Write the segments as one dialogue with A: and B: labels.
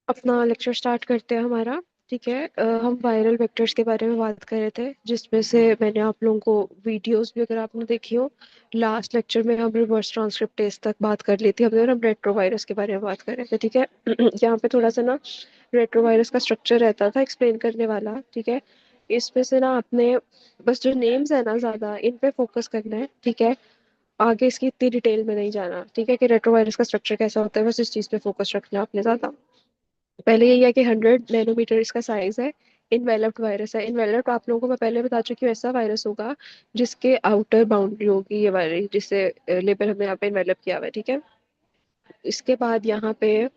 A: अपना lecture start करते हैं हमारा। ठीक है। हम वायरल वेक्टर्स के बारे में बात कर रहे थे, जिसमें से मैंने आप लोगों को वीडियोस भी, अगर आपने देखी हो, लास्ट लेक्चर में हम रिवर्स ट्रांसक्रिप्टेज तक बात कर ली थी हमने, और हम रेट्रोवायरस के बारे में बात कर रहे थे। ठीक है। यहाँ पे थोड़ा सा ना रेट्रोवायरस का स्ट्रक्चर रहता था एक्सप्लेन करने वाला। ठीक है। इसमें से ना आपने बस जो नेम्स है ना, ज्यादा इन पे फोकस करना है। ठीक है। आगे इसकी इतनी डिटेल में नहीं जाना। ठीक है, कि रेट्रोवायरस का स्ट्रक्चर कैसा होता है, बस इस चीज पे फोकस रखना है आपने ज्यादा। पहले यही है कि 100 नैनोमीटर इसका साइज है। इनवेलप्ड वायरस है। इनवेलप्ड आप लोगों को मैं पहले बता चुकी हूँ, ऐसा वायरस होगा जिसके आउटर बाउंड्री होगी ये वायरस, जिससे लेबल हमने यहाँ पे इन्वेलप किया हुआ है। ठीक है। इसके बाद यहाँ पे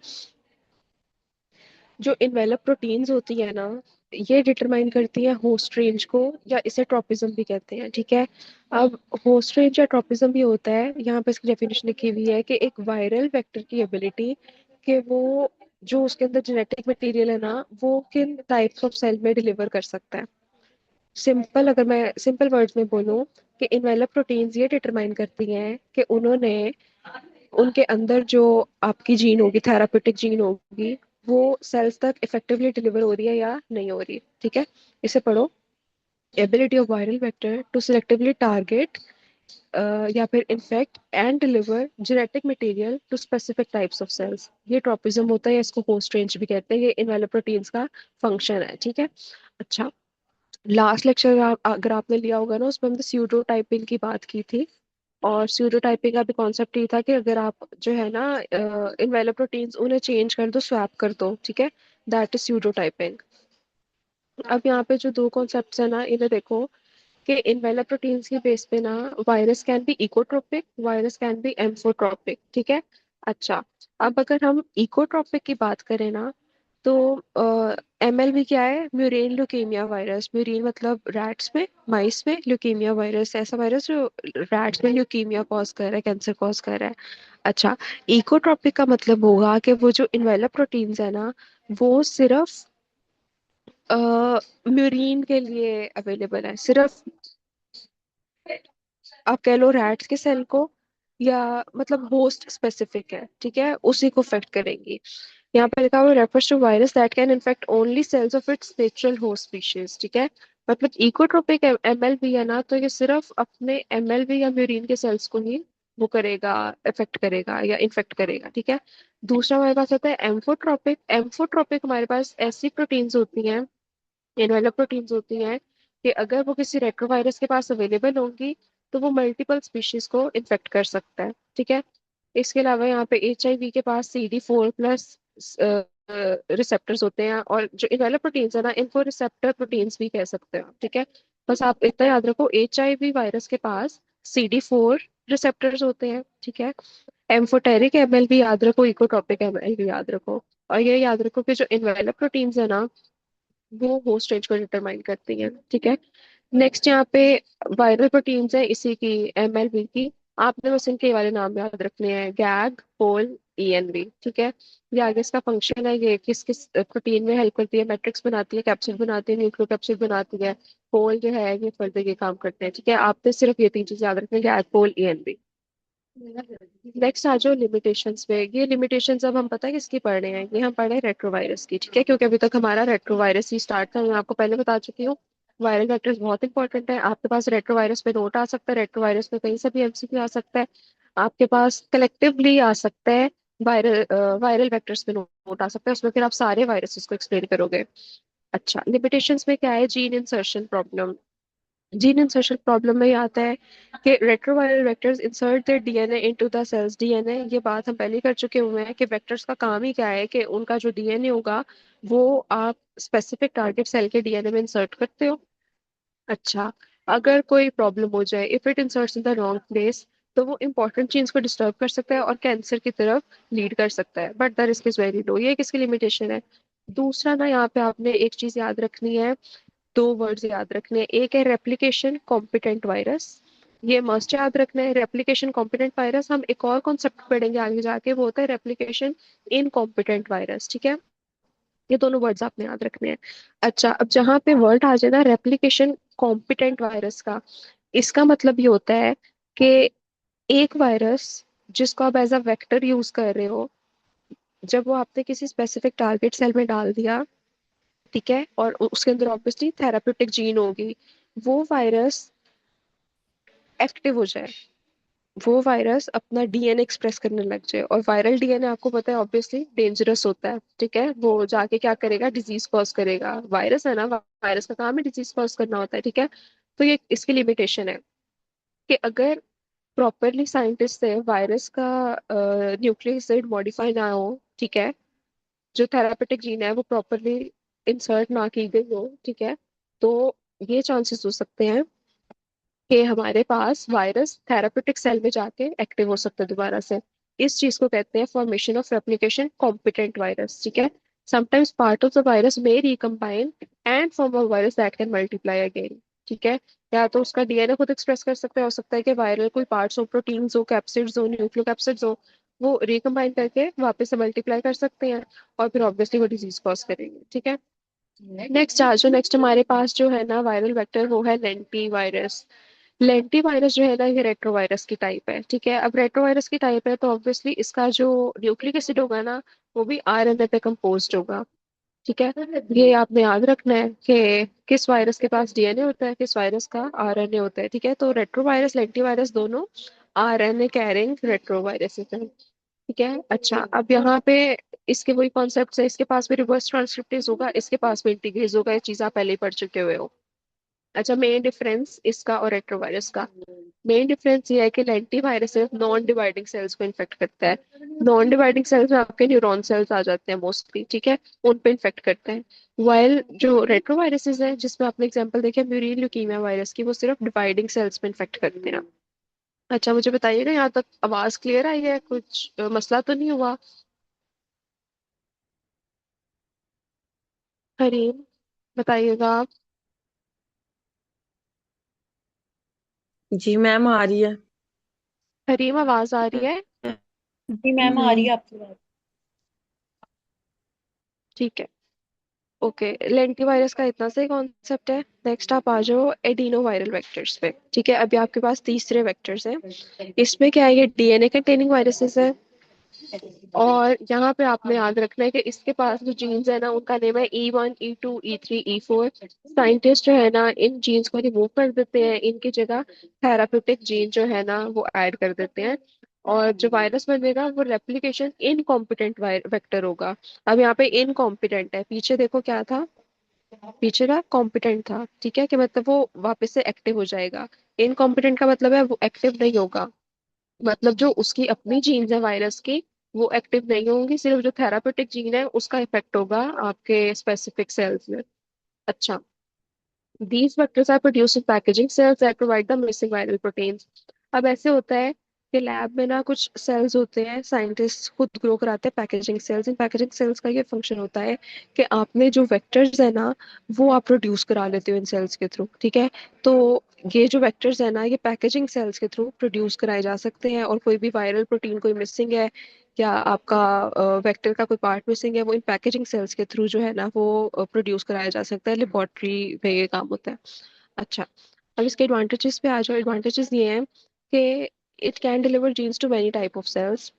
A: जो इन्वेलप प्रोटीन्स होती है ना, ये डिटरमाइन करती है होस्ट रेंज को, या इसे ट्रॉपिज्म भी कहते हैं। ठीक है। अब होस्ट रेंज या ट्रॉपिज्म ये होता है, यहाँ पे इसकी डेफिनेशन लिखी हुई है कि एक वायरल वेक्टर की एबिलिटी कि वो जो उसके अंदर जेनेटिक मटेरियल है ना, वो किन टाइप्स ऑफ सेल में डिलीवर कर सकता है। सिंपल, अगर मैं सिंपल वर्ड्स में बोलूँ, कि इन्वेलप प्रोटीन्स ये डिटरमाइन करती हैं कि उन्होंने उनके अंदर जो आपकी जीन होगी, थेरापेटिक जीन होगी, वो सेल्स तक इफेक्टिवली डिलीवर हो रही है या नहीं हो रही। ठीक है। इसे पढ़ो। Ability of viral vector to selectively target या फिर infect and deliver genetic material to specific types of cells, ये ट्रॉपिज्म होता है, या इसको होस्ट रेंज भी कहते हैं। ये इनवेलप प्रोटीन्स का फंक्शन है। ठीक है। अच्छा, लास्ट लेक्चर अगर आपने लिया होगा ना, उसमें हमने स्यूडो टाइपिंग की बात की थी। और स्यूडो टाइपिंग का भी कॉन्सेप्ट ये था कि अगर आप जो है ना इनवेलप प्रोटीन्स उन्हें चेंज कर दो, स्वैप कर दो। ठीक है। That is pseudo typing. अब यहाँ पे जो दो कॉन्सेप्ट्स है ना, इन्हें देखो, कि इनवेलप प्रोटीन्स की बेस पे ना virus can be ecotropic, virus can be amphotropic. ठीक है। अच्छा, अब अगर हम इकोट्रोपिक की बात करें ना, तो एमएलवी क्या है? म्यूरेन ल्यूकेमिया वायरस। म्यूरेन मतलब रैट्स में, माइस में, ल्यूकेमिया वायरस ऐसा वायरस जो रैट्स में ल्यूकेमिया कॉज कर रहा है, कैंसर कॉज कर रहा है। अच्छा, इकोट्रोपिक का मतलब होगा कि वो जो इनवेलप प्रोटीन्स है ना, वो सिर्फ म्यूरिन के लिए अवेलेबल है, सिर्फ आप कह लो रैट्स के सेल को, या मतलब होस्ट स्पेसिफिक है। ठीक है, उसी को अफेक्ट करेंगी। यहाँ पे लिखा हुआ refers to virus that can infect only cells of its natural host species. ठीक है। मतलब इकोट्रोपिक एमएलवी है ना, तो ये सिर्फ अपने एमएलवी या म्यूरिन के सेल्स को ही वो करेगा, इफेक्ट करेगा या इन्फेक्ट करेगा। ठीक है। दूसरा हमारे पास आता है एम्फोट्रोपिक। एम्फोट्रोपिक हमारे पास ऐसी प्रोटीन्स होती हैं, इनवेलप प्रोटीन्स होती हैं, कि अगर वो किसी रेट्रोवायरस के पास अवेलेबल होंगी, तो वो मल्टीपल स्पीशीज को इन्फेक्ट कर सकता है। ठीक है। इसके अलावा यहाँ पे HIV के पास CD4+ रिसेप्टर्स होते हैं, और जो इनवेलप प्रोटीन्स है ना, इनको रिसेप्टर प्रोटीन्स भी कह सकते हैं। ठीक है। बस आप इतना याद रखो, HIV वायरस के पास CD4 रिसेप्टर्स होते हैं। ठीक है। एम्फोटेरिक MLV याद रखो, इकोट्रोपिक MLV याद रखो। और ये याद रखो कि जो इनवेलप प्रोटीन्स है ना, वो होस्ट रेंज को डिटरमाइन करती हैं। ठीक है। नेक्स्ट यहाँ पे वायरल प्रोटीन्स है इसी की, MLV की। आपने बस इनके वाले नाम याद रखने हैं, गैग, पोल, ENV। ठीक है। ये आगे इसका फंक्शन है, ये किस किस प्रोटीन में हेल्प करती है, मैट्रिक्स बनाती है, कैप्सिड बनाती है, न्यूक्लियोकैप्सिड बनाती है। पोल जो है ये फर्दर ये काम करते हैं। ठीक है, आपने सिर्फ ये तीन चीजें याद रखनी है, गैग, पोल, ENV। नेक्स्ट आ जाओ लिमिटेशंस पे। ये लिमिटेशंस अब हम पता है किसकी पढ़ रहे हैं? ये हम पढ़ रहे हैं रेट्रोवायरस की। ठीक है, क्योंकि अभी तक हमारा रेट्रोवायरस ही स्टार्ट था। मैं आपको पहले बता चुकी हूँ, वायरल वेक्टर्स बहुत इंपॉर्टेंट है। आपके पास रेट्रोवायरस पे नोट आ सकता है, रेट्रोवायरस में कहीं से भी MCQ आ सकता है। आपके पास कलेक्टिवली आ सकता है, वायरल वायरल वेक्टर्स पे नोट आ सकता है, उसमें फिर आप सारे वायरसेस को एक्सप्लेन करोगे। अच्छा, लिमिटेशंस में क्या है? Gene insertion problem. Gene insertion problem में ये आता है कि retroviral vectors insert their DNA into the cells. DNA, ये बात हम पहले कर चुके हुए हैं कि वेक्टर्स का काम ही क्या है, कि उनका जो DNA होगा वो आप स्पेसिफिक टारगेट सेल के DNA में इंसर्ट करते हो। अच्छा, अगर कोई प्रॉब्लम हो जाए, if it inserts in the wrong place, तो वो इंपॉर्टेंट जीन्स को डिस्टर्ब कर सकता है और कैंसर की तरफ लीड कर सकता है, but the risk is very low. ये किसकी लिमिटेशन है? दूसरा ना, यहाँ पे आपने एक चीज याद रखनी है, दो वर्ड्स याद रखने हैं। एक है रेप्लिकेशन कॉम्पिटेंट वायरस, ये मस्ट याद रखना है। रेप्लिकेशन कॉम्पिटेंट वायरस, हम एक और कॉन्सेप्ट पढ़ेंगे आगे जाके, वो होता है रेप्लिकेशन इनकॉम्पिटेंट वायरस। ठीक है। ये दोनों वर्ड्स आपने याद रखने हैं। अच्छा, अब जहाँ पे वर्ड आ जाए ना रेप्लिकेशन कॉम्पिटेंट वायरस का, इसका मतलब ये होता है कि एक वायरस जिसको आप एज अ वेक्टर यूज कर रहे हो, जब वो आपने किसी स्पेसिफिक टारगेट सेल में डाल दिया, ठीक है, और उसके अंदर ऑब्वियसली थेराप्यूटिक जीन होगी, वो वायरस एक्टिव हो जाए, वो वायरस अपना डीएनए एक्सप्रेस करने लग जाए, और वायरल डीएनए आपको पता है ऑब्वियसली डेंजरस होता है, ठीक है, वो जाके क्या करेगा, डिजीज कॉज करेगा। वायरस है ना, वायरस का काम है डिजीज कॉज करना होता है, ठीक है। तो ये इसकी लिमिटेशन है कि अगर प्रॉपरली साइंटिस्ट से वायरस का न्यूक्लिक एसिड मॉडिफाई ना हो, ठीक है, जो थेरापेटिक जीन है वो प्रॉपरली इंसर्ट ना की गई हो, ठीक है, तो ये चांसेस हो सकते हैं कि हमारे पास वायरस थेरापेटिक सेल में जाके एक्टिव हो सकता है दोबारा से। इस चीज को कहते हैं formation of replication competent virus, ठीक है। Sometimes part of the virus may recombine and form a virus that can multiply again, ठीक है। या तो उसका डीएनए खुद एक्सप्रेस कर सकता है, हो सकता है कि वायरल कोई पार्ट्स हो, प्रोटीन्स हो, कैप्सिड्स हो, न्यूक्लियोकैप्सिड्स हो, वो रिकम्बाइन करके वापस से मल्टीप्लाई कर सकते हैं, और फिर ऑब्वियसली वो डिजीज कॉज करेंगे, ठीक है। नेक्स्ट हमारे पास जो है ना वायरल वेक्टर, वो है लेंटी वायरस। लेंटी वायरस जो है ना, ये रेट्रोवायरस की टाइप है, ठीक है। अब रेट्रोवायरस की टाइप है तो ऑब्वियसली इसका जो न्यूक्लिक एसिड होगा ना, वो भी आरएनए पे कंपोज्ड होगा, ठीक है। ये आपने याद रखना है कि किस वायरस के पास डीएनए होता है, किस वायरस का आरएनए होता है, ठीक है। तो रेट्रोवायरस लेंटी वायरस दोनों आरएनए कैरिंग रेट्रोवायरस है, ठीक है। अच्छा, अब यहाँ पे इसके वही कॉन्सेप्ट है, इसके पास भी रिवर्स ट्रांसक्रिप्टेज होगा, इसके पास भी इंटीग्रेज होगा, ये चीज आप पहले ही पढ़ चुके हुए हो। अच्छा, मेन डिफरेंस इसका और रेट्रोवायरस का, मेन डिफरेंस ये है कि लेंटी वायरस सिर्फ नॉन डिवाइडिंग सेल्स को इन्फेक्ट करता है। नॉन डिवाइडिंग सेल्स में आपके न्यूरॉन सेल्स आ जाते हैं मोस्टली, ठीक है, उन पे इन्फेक्ट करते हैं। वाइल जो रेट्रोवायरसेस हैं, जिसमें आपने एग्जांपल देखा म्यूरिन ल्यूकीमिया वायरस की, वो सिर्फ डिवाइडिंग सेल्स पे इन्फेक्ट करते हैं। अच्छा, मुझे बताइएगा यहाँ तक आवाज क्लियर आई है, कुछ मसला तो नहीं हुआ? हरीम, बताइएगा आप।
B: जी मैम आ रही है।
A: हरीम, आवाज आ रही है?
B: जी मैम आ रही है आपकी बात।
A: ठीक है, ओके। लेंटी वायरस का इतना सही कॉन्सेप्ट है। नेक्स्ट आप आ जाओ एडिनो वायरल वेक्टर्स पे, ठीक है। अभी आपके पास तीसरे वेक्टर्स हैं। इसमें क्या है, ये डीएनए कंटेनिंग वायरसेस है, और यहाँ पे आपने याद रखना है कि इसके पास जो जीन्स है ना, उनका नेम है E1, E2, E3, E4। Scientist जो है ना, इन जीन्स को रिमूव कर देते हैं, इनकी जगह थेराप्यूटिक जीन जो है ना वो ऐड कर देते हैं, और जो वायरस बनेगा वो रेप्लिकेशन इनकॉम्पिटेंट वेक्टर होगा। अब यहाँ पे इनकॉम्पिटेंट है, पीछे देखो क्या था, पीछे का कॉम्पिटेंट था, ठीक है, कि मतलब वो वापस से एक्टिव हो जाएगा। इनकॉम्पिटेंट का मतलब है वो एक्टिव नहीं होगा, मतलब जो उसकी अपनी जीन्स है वायरस की, वो एक्टिव नहीं होंगी, सिर्फ जो थेरापेटिक जीन है उसका इफेक्ट होगा आपके स्पेसिफिक सेल्स में। अच्छा, these vectors are produced in packaging cells that provide the missing viral proteins। अब ऐसे होता है कि लैब में ना कुछ सेल्स होते हैं, साइंटिस्ट खुद ग्रो कराते हैं पैकेजिंग सेल्स। इन पैकेजिंग सेल्स का ये फंक्शन होता है कि आपने जो वेक्टर्स है ना, वो आप प्रोड्यूस करा लेते हो इन सेल्स के थ्रू, ठीक है। तो ये जो वेक्टर्स है ना, ये पैकेजिंग सेल्स के थ्रू प्रोड्यूस कराए जा सकते हैं, और कोई भी वायरल प्रोटीन कोई मिसिंग है, या आपका वेक्टर का कोई पार्ट मिसिंग है, वो इन पैकेजिंग सेल्स के थ्रू जो है ना वो प्रोड्यूस कराया जा सकता है। लेबोरेटरी में ये काम होता है। अच्छा, अब इसके एडवांटेजेस पे आ जाओ। एडवांटेजेस ये हैं कि it can deliver genes to many type of cells.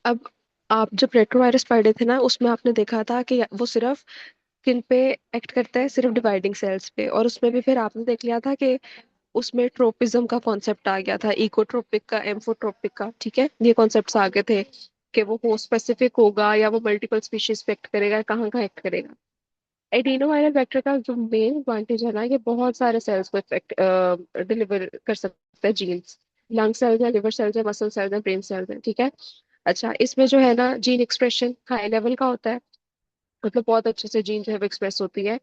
A: अब आप जब रेट्रोवायरस पढ़े थे ना, उसमें आपने देखा था कि वो सिर्फ किन पे एक्ट करता है, सिर्फ डिवाइडिंग सेल्स पे, और उसमें भी फिर आपने देख लिया था कि उसमें ट्रोपिज्म का कॉन्सेप्ट आ गया था, इकोट्रोपिक का, एम्फोट्रोपिक का, ठीक है, ये कॉन्सेप्ट्स आ गए थे कि वो होस्ट स्पेसिफिक होगा या वो मल्टीपल स्पीशीज पे एक्ट करेगा, कहाँ कहाँ एक्ट करेगा। एडिनो वायरल वेक्टर का जो मेन एडवांटेज है ना, ये बहुत सारे सेल्स को इफेक्ट डिलीवर कर सकता है जीन्स। लंग सेल्स है, लिवर सेल्स है, मसल सेल्स है, ब्रेन सेल्स है, ठीक है। अच्छा, इसमें जो है ना जीन एक्सप्रेशन हाई लेवल का होता है, मतलब बहुत अच्छे से जीन जो है वो एक्सप्रेस होती है,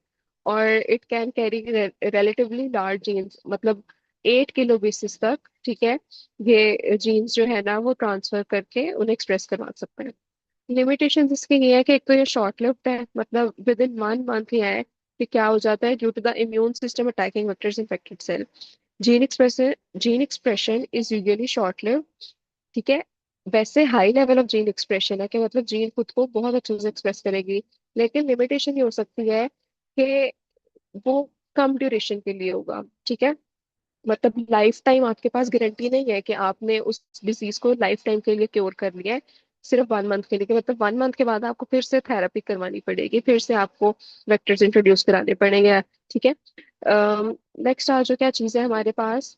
A: और it can carry relatively large genes, मतलब 8 किलो बेसिस तक, ठीक है, ये जीन्स जो है ना वो ट्रांसफर करके उन्हें एक्सप्रेस करवा सकते हैं। लिमिटेशन इसकी ये है कि एक तो ये शॉर्ट लिव्ड है, मतलब विद इन 1 मंथ ही है कि क्या हो जाता है, due to the immune system attacking vectors infected cell. Gene expression gene expression is usually short lived, ठीक है। वैसे high level of gene expression है कि मतलब जीन खुद को बहुत अच्छे से एक्सप्रेस करेगी, लेकिन लिमिटेशन ये हो सकती है कि वो कम ड्यूरेशन के लिए होगा, ठीक है। मतलब लाइफ टाइम आपके पास गारंटी नहीं है कि आपने उस डिजीज को लाइफ टाइम के लिए क्योर कर लिया है। सिर्फ 1 मंथ के लिए, मतलब 1 मंथ के बाद आपको फिर से थेरेपी करवानी पड़ेगी, फिर से आपको वेक्टर्स इंट्रोड्यूस कराने पड़ेंगे। ठीक है। नेक्स्ट आ जो क्या चीज़ है हमारे पास,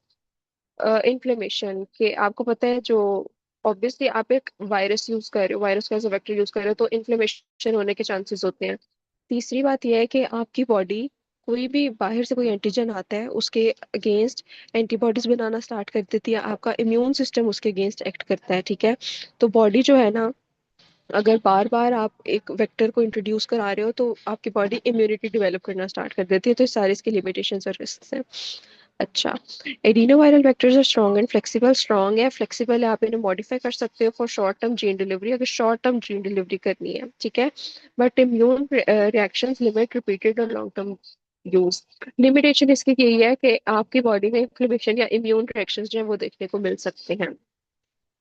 A: इन्फ्लेमेशन के। आपको पता है जो, ऑब्वियसली आप एक वायरस यूज कर रहे हो, वायरस का एज वेक्टर यूज कर रहे हो, तो इन्फ्लेमेशन होने के चांसेस होते हैं। तीसरी बात यह है कि आपकी बॉडी कोई भी बाहर से कोई एंटीजन आता है उसके अगेंस्ट एंटीबॉडीज बनाना स्टार्ट कर देती है, आपका इम्यून सिस्टम उसके अगेंस्ट एक्ट करता है। ठीक है। तो बॉडी जो है ना, अगर बार बार आप एक वेक्टर को इंट्रोड्यूस करा रहे हो तो आपकी बॉडी इम्यूनिटी डेवलप करना स्टार्ट कर देती है। तो सारे इसके लिमिटेशंस और रिस्क हैं। अच्छा, adenoviral vectors are strong and flexible. Strong है, फ्लेक्सिबल है, आप इन्हें मॉडिफाई कर सकते हो for short term gene delivery, अगर शॉर्ट टर्म जीन डिलीवरी करनी है। ठीक है। But immune reactions limit repeated और लॉन्ग टर्म यूज। लिमिटेशन इसकी यही है कि आपकी बॉडी में इन्फ्लेमेशन या इम्यून रिएक्शंस जो है वो देखने को मिल सकते हैं।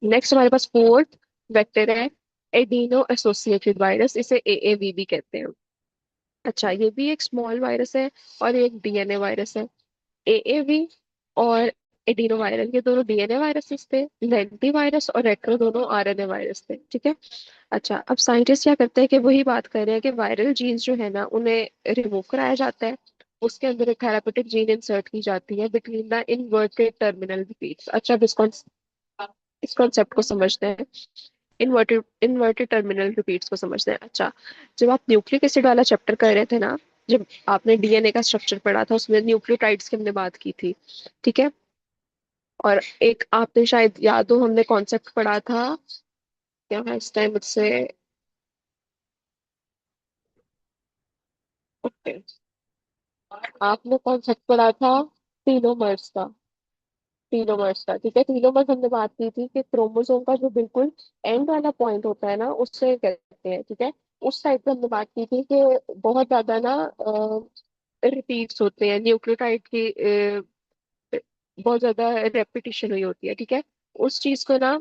A: नेक्स्ट हमारे पास फोर्थ वेक्टर है एडिनो एसोसिएटेड वायरस, इसे एएवी भी कहते हैं। अच्छा, ये भी एक स्मॉल वायरस है और ये एक डीएनए वायरस है। एएवी और एडिनो वायरल ये दोनों डीएनए वायरसेस थे, लेंटी वायरस और रेट्रो दोनों आरएनए वायरस थे। ठीक है। अच्छा, अब साइंटिस्ट क्या करते हैं कि वही बात कर रहे हैं कि वायरल जीन्स जो है ना उन्हें रिमूव कराया जाता है, उसके अंदर एक थेरापेटिक जीन इंसर्ट की जाती है between the inverted terminal repeats. अच्छा, अब इस कॉन्सेप्ट को समझते हैं, इन्वर्टेड इन्वर्टेड टर्मिनल रिपीट्स को समझते हैं। अच्छा, जब आप न्यूक्लिक एसिड वाला चैप्टर कर रहे थे ना, जब आपने डीएनए का स्ट्रक्चर पढ़ा था उसमें न्यूक्लियोटाइड्स की हमने बात की थी। ठीक है। और एक आपने शायद याद हो, हमने कॉन्सेप्ट पढ़ा था, क्या है इस टाइम मुझसे, ओके, आपने कॉन्सेप्ट पढ़ा था टीलोमर्स का। टीलोमर्स का, ठीक है, टीलोमर्स हमने बात की थी कि क्रोमोसोम का जो बिल्कुल एंड वाला पॉइंट होता है ना उससे कहते हैं। ठीक है। उस साइड पे हमने बात की थी कि बहुत ज्यादा ना रिपीट्स होते हैं न्यूक्लियोटाइड की, बहुत ज्यादा रेपिटेशन हुई होती है। ठीक है। उस चीज को ना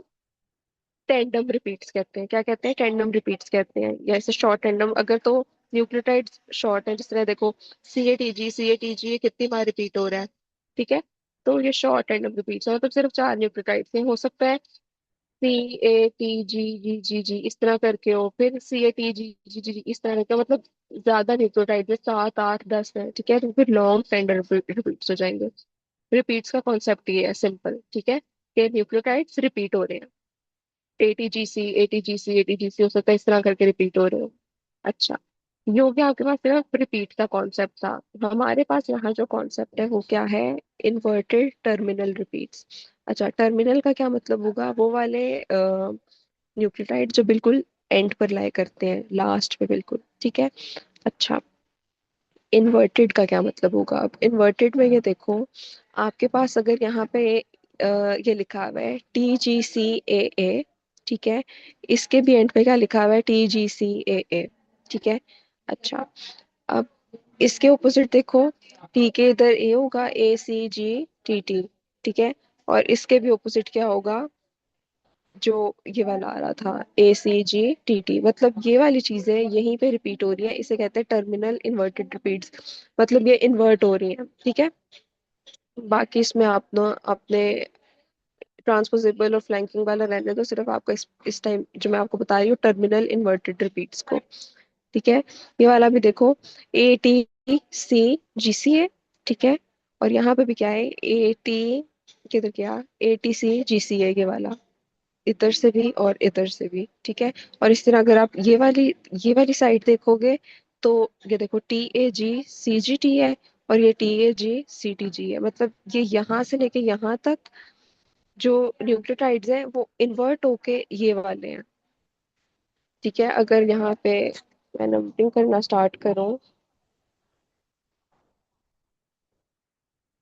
A: टेंडम रिपीट्स कहते हैं। क्या कहते हैं? टेंडम रिपीट्स कहते हैं, या ऐसे शॉर्ट टेंडम। अगर तो न्यूक्लियोटाइड शॉर्ट है, जिस तरह देखो सी ए टी जी ये कितनी बार रिपीट हो रहा है। ठीक है। तो ये शॉर्ट टेंडम रिपीट्स है, मतलब सिर्फ 4 न्यूक्लियोटाइड से हो सकता है। C A T G G G इस तरह करके हो, फिर C A T G G G इस तरह करके, मतलब ज्यादा न्यूक्लियोटाइड है, 7 8 10 है। ठीक है। तो फिर लॉन्ग टेंडम रिपीट्स हो जाएंगे। रिपीट्स का कॉन्सेप्ट ये है, सिंपल। ठीक है, कि न्यूक्लियोटाइड्स रिपीट हो रहे हैं, ATGC हो सकता है, इस तरह करके रिपीट हो रहे हो। अच्छा, ये हो गया आपके पास सिर्फ रिपीट का कॉन्सेप्ट था। हमारे पास यहाँ जो कॉन्सेप्ट है वो क्या है? Inverted terminal repeats. अच्छा, टर्मिनल का क्या मतलब होगा? वो वाले न्यूक्लियोटाइड जो बिल्कुल एंड पर लाए करते हैं, लास्ट पे बिल्कुल। ठीक है। अच्छा, इन्वर्टेड का क्या मतलब होगा? अब इन्वर्टेड में ये देखो, आपके पास अगर यहाँ पे ये लिखा हुआ है TGCAA, ठीक है, इसके भी एंड पे क्या लिखा हुआ है? TGCAA। ठीक है। अच्छा, अब इसके ऑपोजिट देखो, टी के इधर ए होगा, ACGTT। ठीक है। और इसके भी ऑपोजिट क्या होगा? जो ये वाला आ रहा था, ACGTT, मतलब ये वाली चीजें यहीं पे रिपीट हो रही है, इसे कहते हैं टर्मिनल इन्वर्टेड रिपीट्स, मतलब ये इन्वर्ट हो रही है। ठीक है। बाकी इसमें आप ना अपने ट्रांसपोजेबल और फ्लैंकिंग वाला रहने दो, सिर्फ आपको इस टाइम जो मैं आपको बता रही हूँ टर्मिनल इन्वर्टेड रिपीट्स को। ठीक है। ये वाला भी देखो, ATCGCA। ठीक है। और यहाँ पे भी क्या है? AT, किधर क्या, ATCGCA, ये वाला इधर से भी और इधर से भी। ठीक है। और इस तरह अगर आप ये वाली साइड देखोगे तो ये देखो TAGCGT है और ये TAGCTG है, मतलब ये यहाँ से लेके यहाँ तक जो न्यूक्लियोटाइड्स हैं वो इन्वर्ट होके ये वाले हैं। ठीक है। अगर यहाँ पे मैं नंबरिंग करना स्टार्ट करूँ,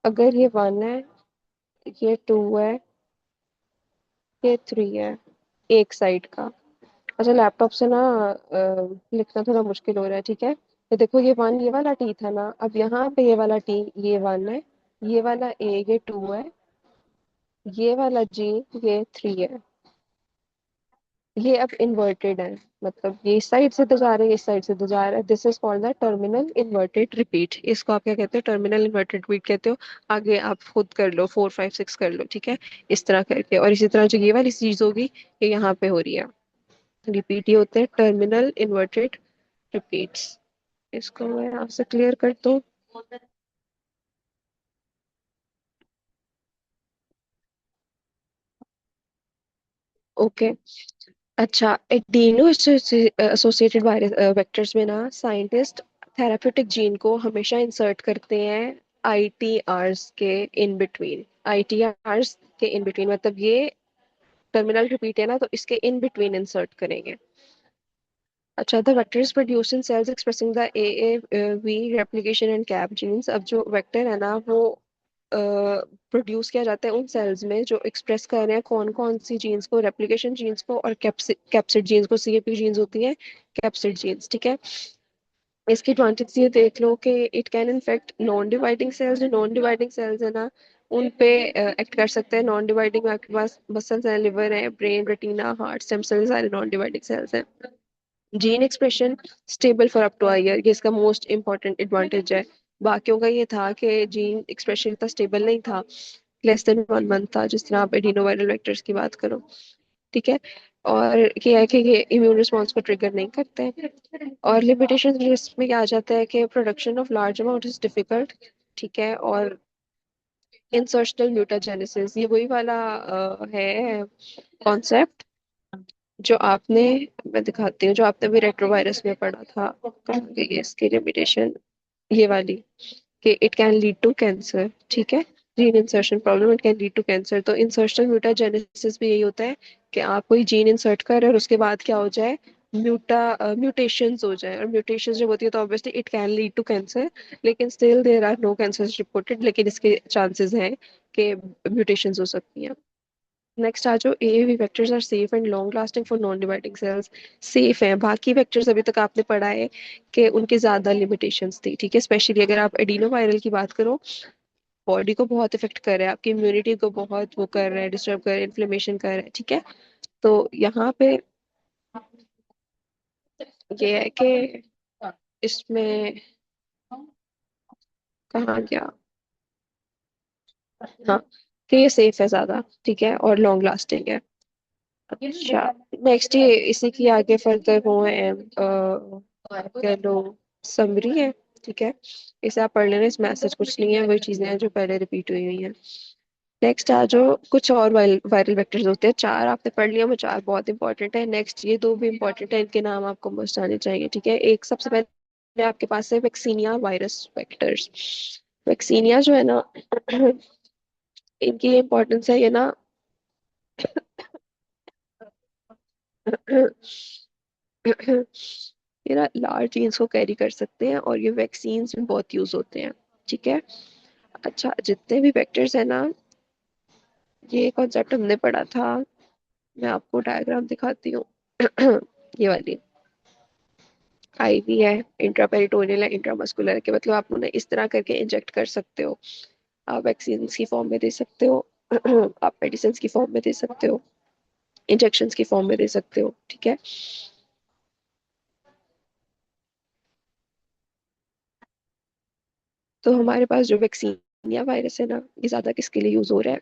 A: अगर ये 1 है, ये 2 है, ये 3 है, एक साइड का। अच्छा, लैपटॉप से ना लिखना थोड़ा मुश्किल हो रहा है। ठीक है। ये देखो, ये 1 ये वाला टी था ना, अब यहाँ पे ये वाला टी, ये 1 है, ये वाला ए ये 2 है, ये वाला जी ये 3 है। ये अब इन्वर्टेड है, मतलब ये इस साइड से तो जा रहे हैं, इस साइड से तो जा रहा है। This is called the terminal inverted repeat. इसको आप क्या कहते हो? टर्मिनल इन्वर्टेड रिपीट कहते हो। आगे आप खुद कर लो, 4 5 6 कर लो। ठीक है। इस तरह करके, और इसी तरह जो ये वाली चीज होगी ये यहाँ पे हो रही है। रिपीट ये होते हैं टर्मिनल इन्वर्टेड रिपीट्स। इसको मैं आपसे क्लियर कर दूं। ओके। अच्छा, एडिनो एसोसिएटेड वायरस वेक्टर्स में ना साइंटिस्ट थेराप्यूटिक जीन को हमेशा इंसर्ट करते हैं आईटीआरस के इन बिटवीन। आईटीआरस के इन बिटवीन मतलब ये टर्मिनल रिपीट है ना, तो इसके इन बिटवीन इंसर्ट करेंगे। अच्छा, the vector is produce in cells expressing the AAV replication and cap genes. अब जो वेक्टर है ना वो प्रोड्यूस किया जाता है उन सेल्स में जो एक्सप्रेस कर रहे हैं कौन कौन सी जीन्स को, रेप्लिकेशन जीन्स को और कैप्सिड जीन्स को। CAP जीन्स होती हैं कैप्सिड जीन्स, ठीक है। इसकी एडवांटेज ये देख लो कि it can infect non dividing sales. जो नॉन डिवाइडिंग सेल्स है ना उन पे एक्ट कर सकते हैं। नॉन डिवाइडिंग में आपके पास मसल्स हैं, लिवर है, brain, retina, heart, stem cells, सारे नॉन डिवाइडिंग सेल्स हैं। Gene expression stable for up to a year, ये इसका मोस्ट इंपॉर्टेंट एडवांटेज है। बाकियों का ये था कि जीन एक्सप्रेशन इतना स्टेबल नहीं था, लेस देन 1 मंथ था, जिस तरह आप एडिनोवायरल वेक्टर्स की बात करो, ठीक है। और ये है कि ये इम्यून रिस्पॉन्स को ट्रिगर नहीं करते हैं। और लिमिटेशन इसमें क्या आ जाता है कि production of large amount is difficult, ठीक है। और इंसर्शनल म्यूटाजेनेसिस, ये वही वाला है कॉन्सेप्ट जो आपने, मैं दिखाती हूँ, जो आपने भी रेट्रोवायरस में पढ़ा था। कहाँ गई है इसकी लिमिटेशन, ये वाली, कि it can lead to cancer, ठीक है। Gene insertion problem, it can lead to cancer. तो इंसर्शनल म्यूटाजेनेसिस भी यही होता है कि आप कोई जीन इंसर्ट कर रहे हैं और उसके बाद क्या हो जाए, म्यूटेशंस हो जाए। और म्यूटेशंस जब होती है तो obviously it can lead to cancer, लेकिन still there are no cancers reported, लेकिन इसके चांसेस हैं कि म्यूटेशंस हो सकती हैं। नेक्स्ट आ जाओ, AAV vectors are safe and long lasting for non dividing cells. Safe हैं, बाकी वेक्टर्स अभी तक आपने पढ़ा है कि उनके ज्यादा लिमिटेशंस थी, ठीक है। स्पेशली अगर आप एडिनो वायरल की बात करो, बॉडी को बहुत इफेक्ट कर रहा है, आपकी इम्यूनिटी को बहुत वो कर रहा है, डिस्टर्ब कर रहा है, इन्फ्लेमेशन कर रहा है, ठीक है। तो यहाँ पे ये है कि इसमें कहाँ गया, हाँ, कि ये सेफ है ज्यादा, ठीक है, और लॉन्ग लास्टिंग है। अच्छा, नेक्स्ट ये इसी की आगे फर्दर वो है कह लो समरी है, ठीक है। इसे आप पढ़ लेना, इसमें ऐसा कुछ नहीं है, वही चीजें हैं जो पहले रिपीट हुई हुई हैं। नेक्स्ट आ जाओ, कुछ और वायरल वेक्टर्स होते हैं, चार आपने पढ़ लिया, वो चार बहुत इंपॉर्टेंट है। नेक्स्ट ये दो भी इंपॉर्टेंट है, इनके नाम आपको मस्ट आने चाहिए, ठीक है। एक सबसे पहले आपके पास है वैक्सीनिया वायरस वेक्टर्स। वैक्सीनिया जो है ना इनकी इंपॉर्टेंस है ये ना ये ना लार्ज जीन्स को कैरी कर सकते हैं और ये वैक्सीन में बहुत यूज होते हैं, ठीक है। अच्छा, जितने भी वेक्टर्स है ना, ये कॉन्सेप्ट हमने पढ़ा था, मैं आपको डायग्राम दिखाती हूँ। ये वाली IV है, इंट्रापेरिटोनियल है, इंट्रामस्कुलर है, कि मतलब आप उन्हें इस तरह करके इंजेक्ट कर सकते हो। आप वैक्सीन की फॉर्म में दे सकते हो, आप मेडिसिन की फॉर्म में दे सकते हो, इंजेक्शन की फॉर्म में दे सकते हो, ठीक है। तो हमारे पास जो वैक्सीन या वायरस है ना, ये ज्यादा किसके लिए यूज हो रहा है,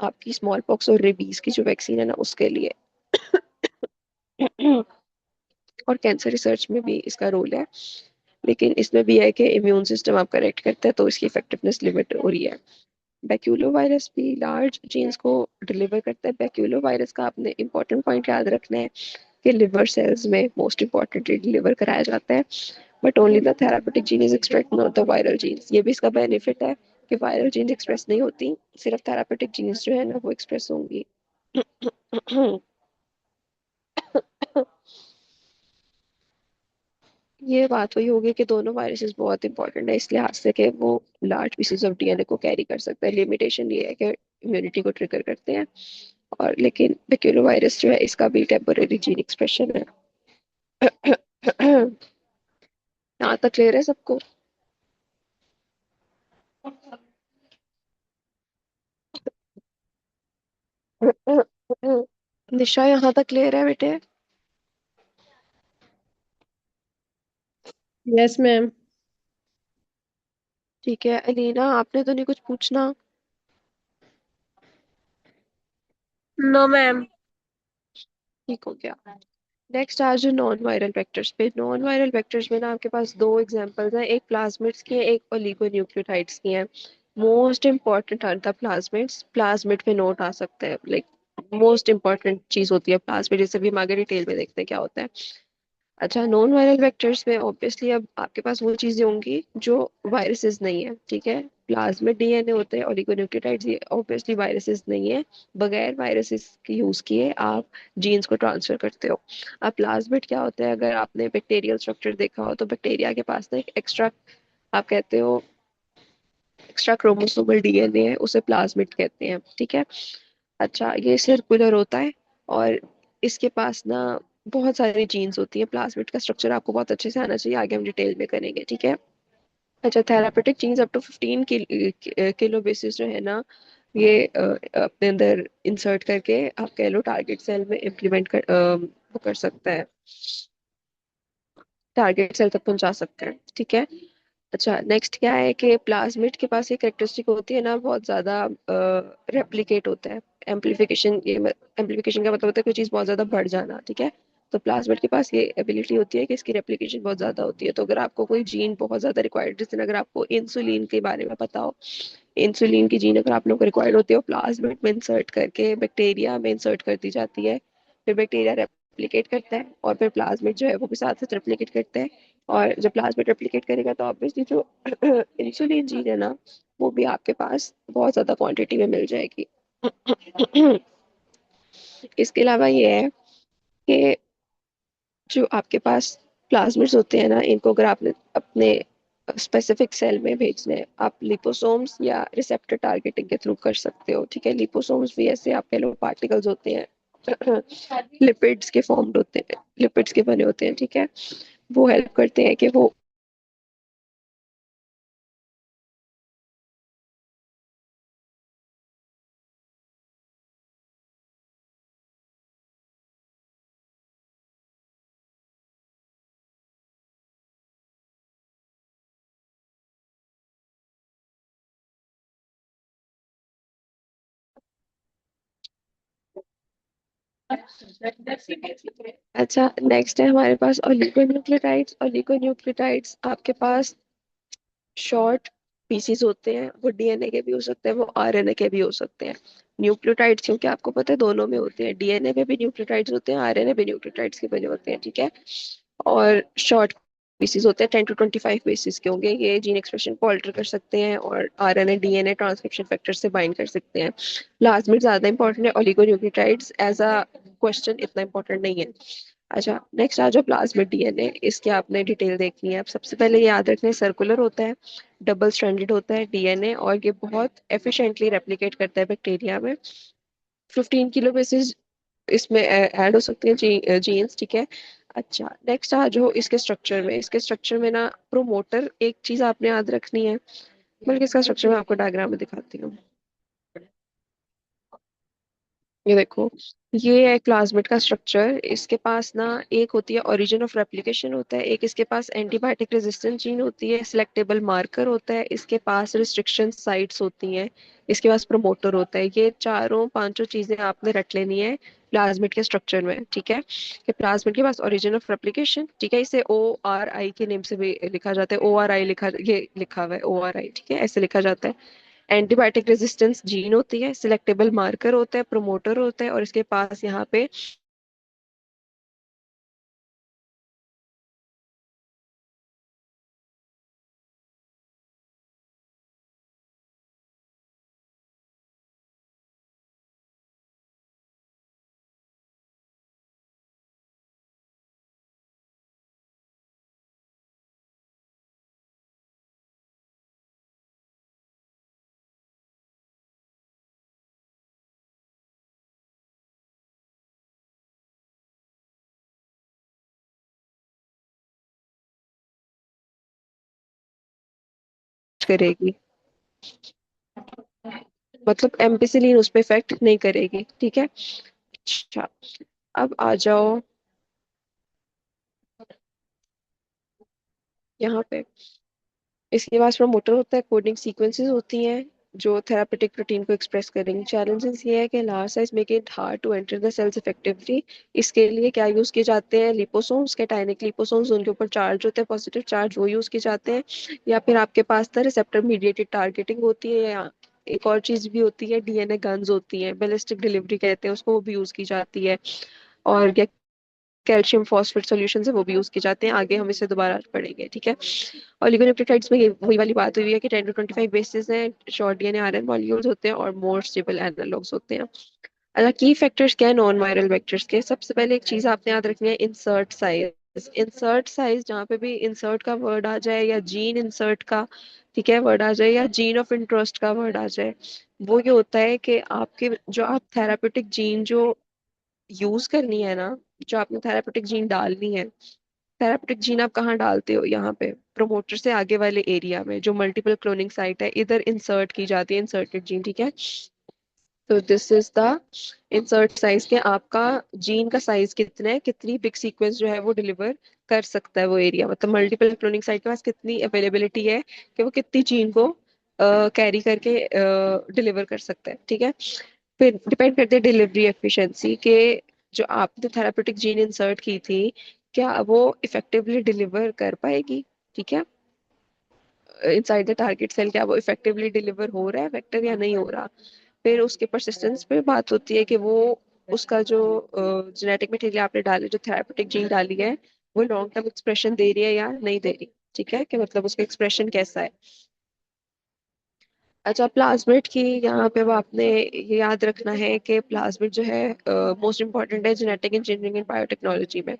A: आपकी स्मॉल पॉक्स और रेबीज की जो वैक्सीन है ना उसके लिए। और कैंसर रिसर्च में भी इसका रोल है, लेकिन इसमें भी है कि इम्यून सिस्टम आप करेक्ट करते हैं तो इसकी इफेक्टिवनेस लिमिट हो रही है। बैक्यूलो वायरस भी लार्ज जीन्स को डिलीवर करता है। बैक्यूलो वायरस का आपने इंपॉर्टेंट पॉइंट याद रखना है कि लिवर सेल्स में मोस्ट इंपॉर्टेंटली डिलीवर कराया जाता है, but only the therapeutic gene is express, not the viral genes. ये भी इसका बेनिफिट है कि वायरल जीन्स एक्सप्रेस नहीं होती, सिर्फ थेरापेटिक जीन्स जो है ना वो एक्सप्रेस होंगी। ये बात वही होगी कि दोनों वायरसेस बहुत इंपॉर्टेंट है इस लिहाज से कि वो लार्ज पीसेस ऑफ DNA को कैरी कर सकते हैं। लिमिटेशन ये है कि इम्यूनिटी को ट्रिगर करते हैं। और लेकिन बैक्यूलो वायरस जो है इसका भी टेम्पोररी जीन एक्सप्रेशन है। यहाँ तक क्लियर है सबको? निशा, यहाँ तक क्लियर है बेटे?
B: Yes ma'am.
A: ठीक है, अलीना आपने तो नहीं कुछ पूछना?
B: No ma'am.
A: ठीक हो गया। नेक्स्ट आज नॉन वायरल वेक्टर्स पे। नॉन वायरल वेक्टर्स में ना आपके पास दो एग्जांपल्स हैं, एक प्लाज्मिड्स की है, एक ओलिगोन्यूक्लियोटाइड्स की है। Most important are the plasmids. Plasmid पे नोट आ सकते हैं, लाइक मोस्ट इंपॉर्टेंट चीज होती है प्लाज्मिड, जैसे भी हम आगे डिटेल में देखते हैं क्या होता है। अच्छा, नॉन वायरल वेक्टर्स में ऑब्वियसली अब आपके पास वो चीजें होंगी जो वायरसेस नहीं है, ठीक है। प्लाज्मिड डीएनए होते हैं, ओलिगोन्यूक्लियोटाइड्स ये ऑब्वियसली वायरसेस नहीं है। बगैर वायरसेस के यूज किए आप जीन्स को ट्रांसफर करते हो। अब प्लाज्मिड क्या होता है, अगर आपने बैक्टीरियल स्ट्रक्चर देखा हो तो बैक्टीरिया के पास ना एक एक्स्ट्रा, आप कहते हो एक्स्ट्रा क्रोमोसोमल डीएनए है, उसे प्लाज्मिड कहते हैं, ठीक है। अच्छा, ये सर्कुलर होता है और इसके पास ना बहुत सारी जीन्स होती है। प्लाज्मिड का स्ट्रक्चर आपको बहुत अच्छे से आना चाहिए, आगे हम डिटेल में करेंगे, ठीक है। अच्छा, therapeutic genes up to 15 kilo bases जो है ना, ये अपने अंदर इंसर्ट करके आप कह लो टारगेट सेल में इम्प्लीमेंट कर वो कर सकता है, टारगेट सेल तक पहुंचा सकते हैं, ठीक है। अच्छा, नेक्स्ट क्या है कि प्लाज्मिड के पास एक करेक्टरिस्टिक होती है ना, बहुत ज्यादा रेप्लिकेट होता है। एम्पलीफिकेशन, ये एम्पलीफिकेशन का मतलब होता है कोई चीज बहुत ज्यादा बढ़ जाना, ठीक है। तो प्लाज्मिड के पास ये एबिलिटी होती है कि इसकी रेप्लिकेशन बहुत ज्यादा होती है। तो अगर आपको कोई जीन बहुत ज्यादा रिक्वायर्ड, जैसे अगर आपको इंसुलिन के बारे में पता हो, इंसुलिन की जीन अगर आप लोग को रिक्वायर्ड होती है, वो प्लाज्मिड में इंसर्ट करके बैक्टीरिया में इंसर्ट कर दी जाती है। फिर बैक्टीरिया रेप्लिकेट करता है और फिर प्लाज्मिड जो है वो भी साथ साथ रेप्लिकेट करता है। और जब प्लाज्मिड रेप्लिकेट करेगा तो ऑब्वियसली जो इंसुलिन जीन है ना, वो भी आपके पास बहुत ज्यादा क्वांटिटी में मिल जाएगी। इसके अलावा ये है कि जो आपके पास प्लाज्मिड्स होते हैं ना, इनको अगर आपने अपने स्पेसिफिक सेल में भेजने हैं, आप लिपोसोम्स या रिसेप्टर टारगेटिंग के थ्रू कर सकते हो, ठीक है। लिपोसोम्स भी ऐसे आप कह लो पार्टिकल्स होते हैं, लिपिड्स के फॉर्म्ड होते हैं, लिपिड्स के बने होते हैं, ठीक है। वो हेल्प करते हैं कि वो अच्छा, नेक्स्ट है हमारे पास ओलिगोन्यूक्लियोटाइड्स। ओलिगोन्यूक्लियोटाइड्स आपके पास शॉर्ट पीसीज होते हैं, वो डीएनए के भी हो सकते हैं, वो आरएनए के भी हो सकते हैं। न्यूक्लियोटाइड्स क्योंकि आपको पता है दोनों में होते हैं, डीएनए में भी न्यूक्लियोटाइड्स होते हैं, आरएनए भी न्यूक्लियोटाइड्स के बने होते हैं, ठीक है। और शॉर्ट बेसिस होते हैं, 10 to 25 बेसिस के होंगे। ये जीन एक्सप्रेशन को अल्टर कर सकते हैं और आरएनए डीएनए ट्रांसक्रिप्शन फैक्टर से बाइंड कर सकते हैं। प्लाज्मिड ज्यादा इंपॉर्टेंट है, ओलिगोन्यूक्लियोटाइड्स एज अ क्वेश्चन इतना इंपॉर्टेंट नहीं है। अच्छा, नेक्स्ट आ जाओ प्लाज्मिड डीएनए। इसके आपने डिटेल देखनी है। अब सबसे पहले याद रखना है, सर्कुलर होता है, डबल स्ट्रैंडेड होता है डीएनए, और ये बहुत एफिशिएंटली रेप्लिकेट करता है बैक्टीरिया में। 15 किलो बेसिस इसमें ऐड हो सकते हैं जीन्स, ठीक है। अच्छा, नेक्स्ट आ जाओ इसके स्ट्रक्चर में। इसके स्ट्रक्चर में ना प्रोमोटर एक चीज आपने याद रखनी है, बल्कि इसका स्ट्रक्चर मैं आपको डायग्राम में दिखाती हूँ। ये देखो, ये है प्लाज्मिड का स्ट्रक्चर। इसके पास ना एक होती है ओरिजिन ऑफ रेप्लिकेशन होता है, एक इसके पास एंटीबायोटिक रेजिस्टेंट जीन होती है, सिलेक्टेबल मार्कर होता है, इसके पास रिस्ट्रिक्शन साइट्स होती हैं, इसके पास प्रमोटर होता है। ये चारों पांचों चीजें आपने रट लेनी है प्लाज्मिड के स्ट्रक्चर में, ठीक है। कि प्लाज्मिड के पास ओरिजिन ऑफ रेप्लिकेशन, ठीक है, इसे ORI के नेम से भी लिखा जाता है। ORI लिखा, ये लिखा हुआ है ORI, ठीक है, ऐसे लिखा जाता है। एंटीबायोटिक रेजिस्टेंस जीन होती है, सिलेक्टेबल मार्कर होता है, प्रोमोटर होता है, और इसके पास यहाँ पे करेगी, मतलब एम्पिसिलिन उस पर इफेक्ट नहीं करेगी, ठीक है। अच्छा, अब आ जाओ यहाँ पे। इसके पास प्रमोटर होता है, कोडिंग सीक्वेंसेस होती हैं, जो थेरापेटिक प्रोटीन को एक्सप्रेस करेंगे। चैलेंजेस ये है कि large size make it hard to enter the cells effectively. इसके लिए क्या यूज किए जाते हैं? लिपोसोम्स, कैटायनिक लिपोसोम्स, उनके ऊपर चार्ज होते हैं पॉजिटिव चार्ज, वो यूज किए जाते हैं। या फिर आपके पास था रिसेप्टर मीडिएटेड टारगेटिंग होती है, या एक और चीज भी होती है, डीएनए गन्स होती हैं, बैलिस्टिक डिलीवरी कहते हैं उसको, वो भी यूज की जाती है। और कैल्शियम फॉस्फेट सॉल्यूशन है वो भी यूज किए जाते हैं, आगे हम इसे दोबारा पढ़ेंगे, ठीक है। ओलिगोन्यूक्लियोटाइड्स में ये वही वाली बात हुई है कि 10 to 25 बेसिस हैं, शॉर्ट डीएनए आरएन मॉलिक्यूल्स होते हैं और मोर स्टेबल एनालॉग्स होते हैं। अच्छा, की फैक्टर्स क्या है नॉन वायरल वेक्टर्स के? सबसे पहले एक चीज आपने याद रखनी है, इंसर्ट साइज। इंसर्ट साइज, जहाँ पे भी इंसर्ट का वर्ड आ जाए या जीन इंसर्ट का, ठीक है, वर्ड आ जाए, या जीन ऑफ इंटरेस्ट का वर्ड आ जाए, वो ये होता है कि आपके जो आप थेरापेटिक जीन जो यूज करनी है ना, जो आपने थेरापेटिक जीन डालनी है, थेरापेटिक जीन आप कहाँ डालते हो? यहाँ पे प्रोमोटर से आगे वाले एरिया में जो मल्टीपल क्लोनिंग साइट है, इधर इंसर्ट की जाती है इंसर्टेड जीन, ठीक है। तो this is the insert size के आपका जीन का साइज कितना है, कितनी बिग सीक्वेंस जो है वो डिलीवर कर सकता है वो एरिया, मतलब मल्टीपल क्लोनिंग साइट के पास कितनी अवेलेबिलिटी है कि वो कितनी जीन को कैरी करके डिलीवर कर सकता है, ठीक है। फिर डिपेंड करते हैं डिलीवरी एफिशिएंसी के, जो आपने थेरापेटिक जीन इंसर्ट की थी, क्या वो इफेक्टिवली डिलीवर कर पाएगी, ठीक है, इनसाइड द टारगेट सेल, क्या वो इफेक्टिवली डिलीवर हो रहा है वेक्टर या नहीं हो रहा। फिर उसके परसिस्टेंस पे बात होती है कि वो उसका जो जेनेटिक मटेरियल आपने डाले, जो थेरापेटिक जीन डाली है, वो लॉन्ग टर्म एक्सप्रेशन दे रही है या नहीं दे रही, ठीक है, कि मतलब उसका एक्सप्रेशन कैसा है। अच्छा, प्लाज्मिड की यहाँ पे वो आपने ये याद रखना है कि प्लाज्मिड जो है मोस्ट इंपॉर्टेंट है जेनेटिक इंजीनियरिंग एंड बायोटेक्नोलॉजी में।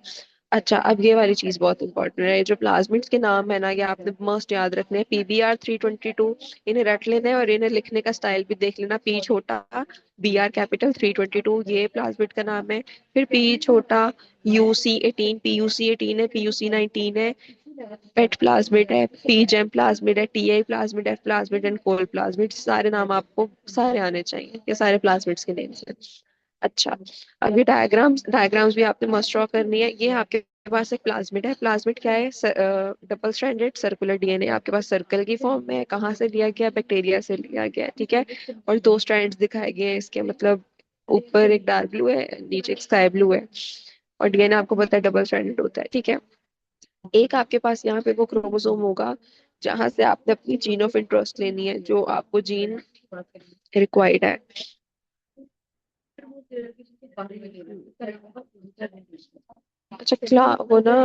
A: अच्छा, अब ये वाली चीज बहुत इंपॉर्टेंट है, जो प्लाज्मिड्स के नाम है ना, ये आपने मस्ट याद रखने हैं। PBR 322, इन्हें रट लेना है, और इन्हें लिखने का स्टाइल भी देख लेना, पी छोटा, BR कैपिटल 322, ये प्लाज्मिड का नाम है। फिर पी छोटा, UC18, PUC18 है, PUC19 है, पेट प्लाज्मिड है, PGEM प्लाज्मिड है, TI plasmid, F plasmid and col plasmid, सारे नाम आपको सारे आने चाहिए, ये सारे प्लाज्मिड्स के नेम्स हैं। अच्छा, अब ये डायग्राम्स डायग्राम्स भी आपने मस्ट ड्रॉ करनी है। ये आपके पास एक प्लाज्मिड है, प्लाज्मिड क्या है? डबल स्ट्रैंडेड सर्कुलर डीएनए आपके पास सर्कल की फॉर्म में है, कहाँ से लिया गया? बैक्टीरिया से लिया गया है, ठीक है। और दो स्ट्रैंड्स दिखाए गए हैं इसके, मतलब ऊपर एक डार्क ब्लू है, नीचे एक स्काई ब्लू है। और डीएनए आपको पता है डबल स्ट्रैंडेड होता है, ठीक है। एक आपके पास यहाँ पे वो क्रोमोसोम होगा जहां से आपने अपनी जीन ऑफ इंटरेस्ट लेनी है, जो आपको जीन रिक्वायर्ड है। अच्छा, वो ना,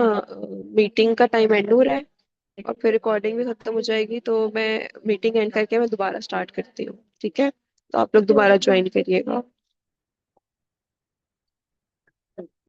A: मीटिंग का टाइम एंड हो रहा है और फिर रिकॉर्डिंग भी खत्म हो जाएगी, तो मैं मीटिंग एंड करके मैं दोबारा स्टार्ट करती हूँ, ठीक है। तो आप लोग दोबारा ज्वाइन करिएगा।